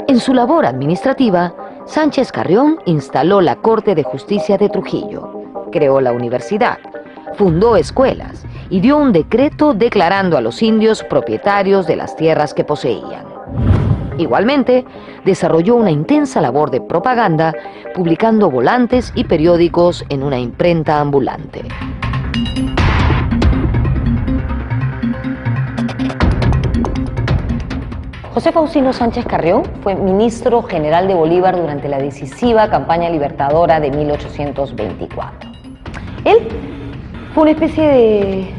En su labor administrativa, Sánchez Carrión instaló la Corte de Justicia de Trujillo, creó la universidad, fundó escuelas y dio un decreto declarando a los indios propietarios de las tierras que poseían. Igualmente, desarrolló una intensa labor de propaganda, publicando volantes y periódicos en una imprenta ambulante. José Faustino Sánchez Carrión fue ministro general de Bolívar durante la decisiva campaña libertadora de 1824. Él fue una especie de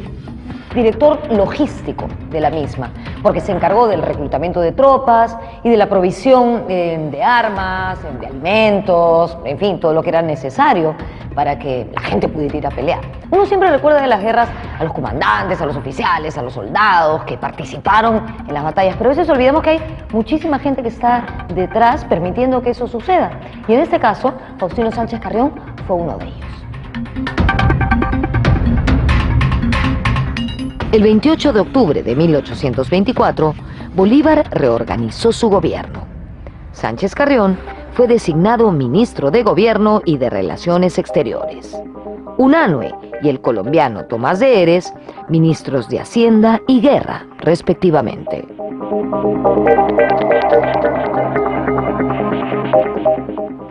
director logístico de la misma, porque se encargó del reclutamiento de tropas y de la provisión de armas, de alimentos, en fin, todo lo que era necesario para que la gente pudiera ir a pelear. Uno siempre recuerda de las guerras a los comandantes, a los oficiales, a los soldados que participaron en las batallas, pero a veces olvidamos que hay muchísima gente que está detrás permitiendo que eso suceda. Y en este caso, Faustino Sánchez Carrión fue uno de ellos. El 28 de octubre de 1824, Bolívar reorganizó su gobierno. Sánchez Carrión fue designado ministro de Gobierno y de Relaciones Exteriores. Unanue y el colombiano Tomás de Heres, ministros de Hacienda y Guerra, respectivamente.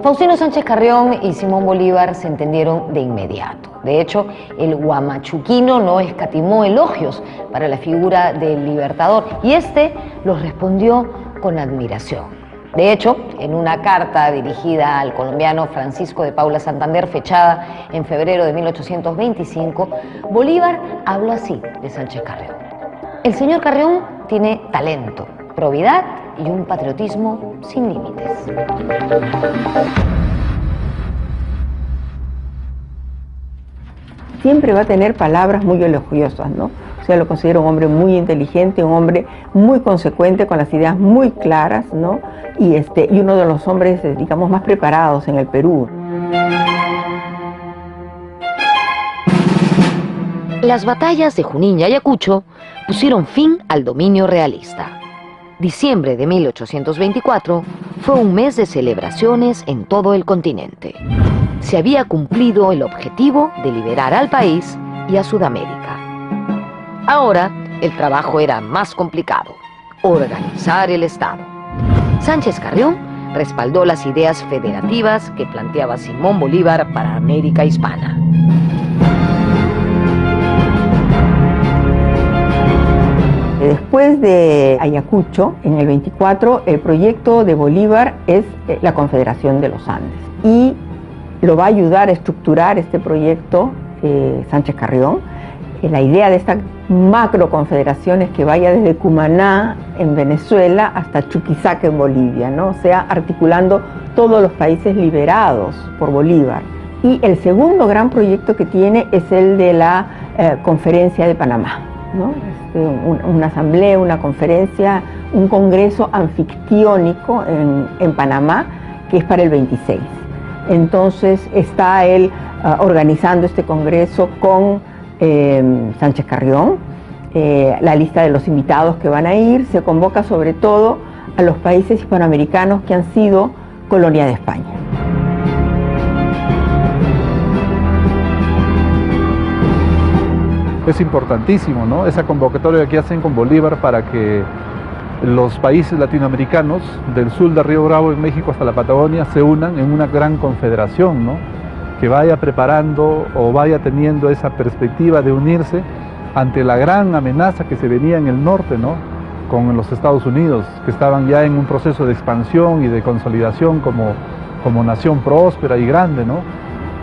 Faustino Sánchez Carrión y Simón Bolívar se entendieron de inmediato. De hecho, el guamachuquino no escatimó elogios para la figura del libertador y este los respondió con admiración. De hecho, en una carta dirigida al colombiano Francisco de Paula Santander, fechada en febrero de 1825, Bolívar habló así de Sánchez Carrión: el señor Carrión tiene talento, probidad y un patriotismo sin límites. Siempre va a tener palabras muy elogiosas, ¿no? O sea, lo considero un hombre muy inteligente, un hombre muy consecuente, con las ideas muy claras, ¿no? Y uno de los hombres, digamos, más preparados en el Perú. Las batallas de Junín y Ayacucho pusieron fin al dominio realista. Diciembre de 1824 fue un mes de celebraciones en todo el continente. Se había cumplido el objetivo de liberar al país y a Sudamérica. Ahora, el trabajo era más complicado: organizar el Estado. Sánchez Carrión respaldó las ideas federativas que planteaba Simón Bolívar para América Hispana. Después de Ayacucho, en el 24, el proyecto de Bolívar es la Confederación de los Andes. Y lo va a ayudar a estructurar este proyecto Sánchez Carrión. La idea de esta macroconfederación es que vaya desde Cumaná, en Venezuela, hasta Chuquisaca, en Bolivia, ¿no? O sea, articulando todos los países liberados por Bolívar. Y el segundo gran proyecto que tiene es el de la Conferencia de Panamá, ¿no? Una asamblea, una conferencia, un congreso anfictiónico en Panamá, que es para el 26. Entonces está él organizando este congreso con Sánchez Carrión. La lista de los invitados que van a ir se convoca sobre todo a los países hispanoamericanos que han sido colonia de España. Es importantísimo, ¿no?, esa convocatoria que hacen con Bolívar para que los países latinoamericanos del sur de Río Bravo en México hasta la Patagonia se unan en una gran confederación, ¿no?, que vaya preparando o vaya teniendo esa perspectiva de unirse ante la gran amenaza que se venía en el norte, ¿no?, con los Estados Unidos, que estaban ya en un proceso de expansión y de consolidación como nación próspera y grande, ¿no?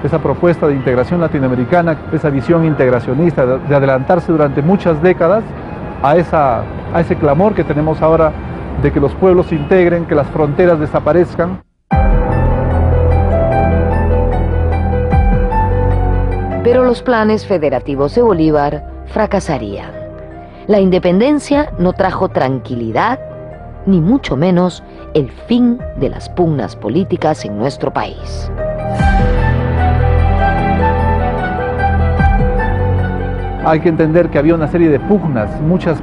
Esa propuesta de integración latinoamericana, esa visión integracionista de adelantarse durante muchas décadas a ese clamor que tenemos ahora de que los pueblos se integren, que las fronteras desaparezcan. Pero los planes federativos de Bolívar fracasarían. La independencia no trajo tranquilidad, ni mucho menos el fin de las pugnas políticas en nuestro país. Hay que entender que había una serie de pugnas, muchas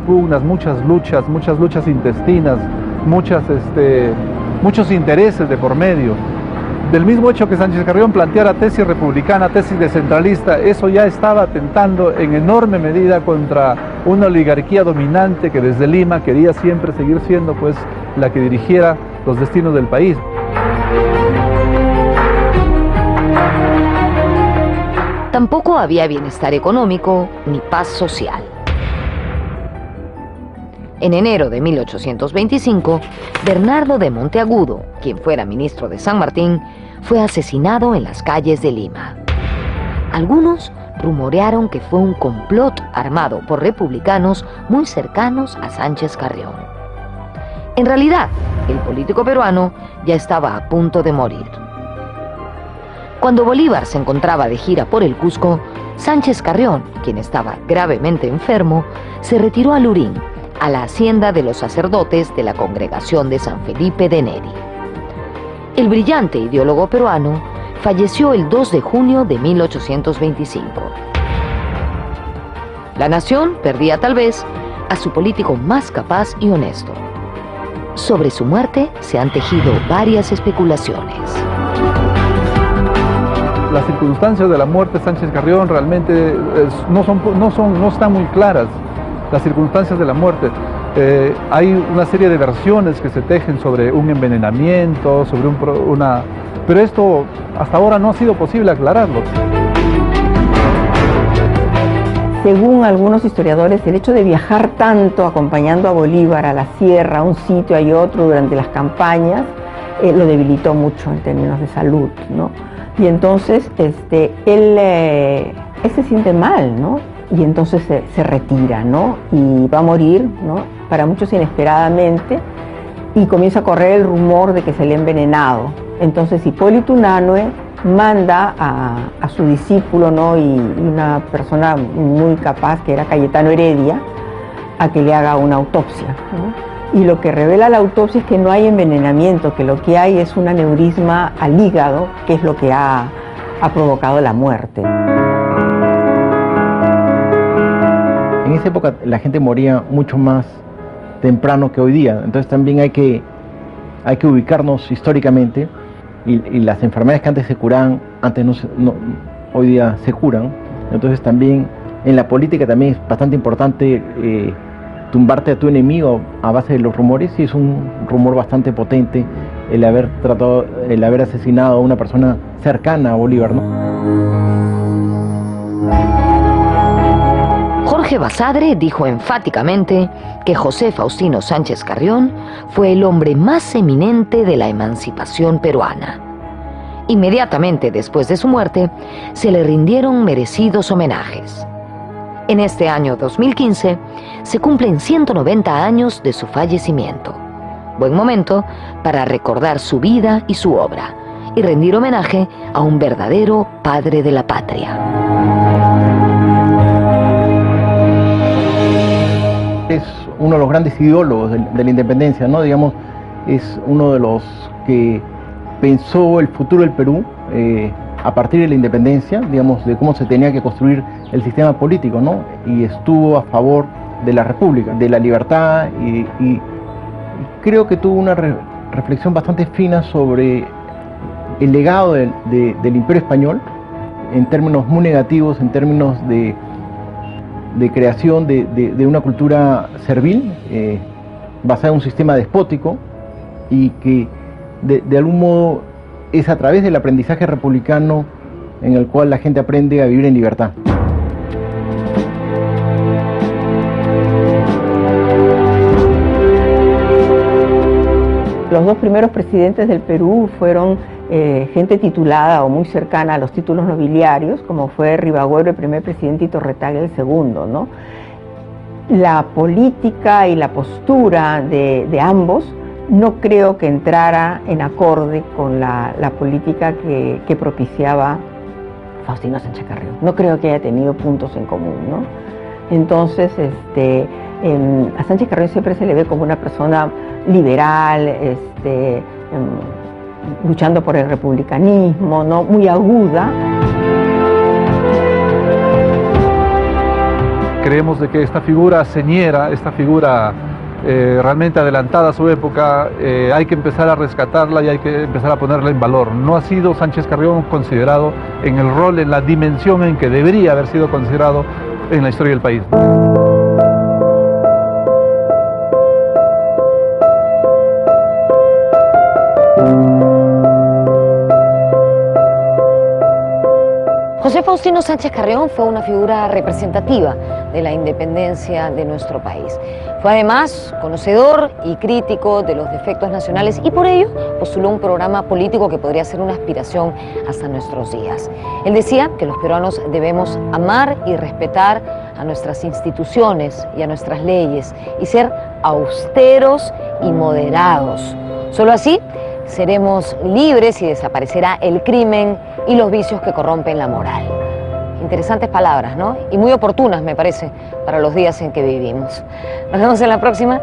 luchas intestinas muchos intereses de por medio. Del mismo hecho que Sánchez Carrión planteara tesis republicana, tesis de centralista, eso ya estaba atentando en enorme medida contra una oligarquía dominante que desde Lima quería siempre seguir siendo pues la que dirigiera los destinos del país. Tampoco había bienestar económico ni paz social. En enero de 1825, Bernardo de Monteagudo, quien fuera ministro de San Martín, fue asesinado en las calles de Lima. Algunos rumorearon que fue un complot armado por republicanos muy cercanos a Sánchez Carrión. En realidad, el político peruano ya estaba a punto de morir. Cuando Bolívar se encontraba de gira por el Cusco, Sánchez Carrión, quien estaba gravemente enfermo, se retiró a Lurín, a la hacienda de los sacerdotes de la congregación de San Felipe de Neri. El brillante ideólogo peruano falleció el 2 de junio de 1825. La nación perdía tal vez a su político más capaz y honesto. Sobre su muerte se han tejido varias especulaciones. Las circunstancias de la muerte de Sánchez Carrión realmente no están muy claras. Las circunstancias de la muerte. Hay una serie de versiones que se tejen sobre un envenenamiento, sobre pero esto hasta ahora no ha sido posible aclararlo. Según algunos historiadores, el hecho de viajar tanto acompañando a Bolívar a la sierra, a un sitio y otro durante las campañas, lo debilitó mucho en términos de salud, ¿no? Y entonces él se siente mal, ¿no? Y entonces se retira, ¿no? Y va a morir, ¿no? Para muchos inesperadamente, y comienza a correr el rumor de que se le ha envenenado. Entonces Hipólito Unanue manda a su discípulo, ¿no? Y una persona muy capaz, que era Cayetano Heredia, a que le haga una autopsia, ¿no? Y lo que revela la autopsia es que no hay envenenamiento, que lo que hay es un aneurisma al hígado, que es lo que ha provocado la muerte. En esa época la gente moría mucho más temprano que hoy día, entonces también hay que ubicarnos históricamente, y las enfermedades que antes se curaban, hoy día se curan. Entonces también en la política también es bastante importante tumbarte a tu enemigo a base de los rumores, y es un rumor bastante potente el haber asesinado a una persona cercana a Bolívar, ¿no? Jorge Basadre dijo enfáticamente que José Faustino Sánchez Carrión fue el hombre más eminente de la emancipación peruana. Inmediatamente después de su muerte, se le rindieron merecidos homenajes. En este año 2015, se cumplen 190 años de su fallecimiento. Buen momento para recordar su vida y su obra, y rendir homenaje a un verdadero padre de la patria. Es uno de los grandes ideólogos de la independencia, ¿no? Digamos, es uno de los que pensó el futuro del Perú a partir de la independencia, digamos, de cómo se tenía que construir el sistema político, ¿no? Y estuvo a favor de la república, de la libertad, y creo que tuvo una reflexión bastante fina sobre el legado del Imperio Español, en términos muy negativos, en términos de creación de una cultura servil, basada en un sistema despótico, y que de algún modo es a través del aprendizaje republicano en el cual la gente aprende a vivir en libertad. Los dos primeros presidentes del Perú fueron gente titulada o muy cercana a los títulos nobiliarios, como fue Ribagüero, el primer presidente, y Torretaglia, el segundo, ¿no? La política y la postura de ambos no creo que entrara en acorde con la política que propiciaba Faustino Sánchez Carrión. No creo que haya tenido puntos en común, ¿no? Entonces, a Sánchez Carrión siempre se le ve como una persona liberal, luchando por el republicanismo, ¿no? Muy aguda. Creemos de que esta figura señera, esta figura realmente adelantada a su época, hay que empezar a rescatarla y hay que empezar a ponerla en valor. No ha sido Sánchez Carrión considerado en el rol, en la dimensión en que debería haber sido considerado en la historia del país. José Faustino Sánchez Carrión fue una figura representativa de la independencia de nuestro país. Fue además conocedor y crítico de los defectos nacionales y por ello postuló un programa político que podría ser una aspiración hasta nuestros días. Él decía que los peruanos debemos amar y respetar a nuestras instituciones y a nuestras leyes y ser austeros y moderados. Solo así seremos libres y desaparecerá el crimen y los vicios que corrompen la moral. Interesantes palabras, ¿no? Y muy oportunas, me parece, para los días en que vivimos. Nos vemos en la próxima.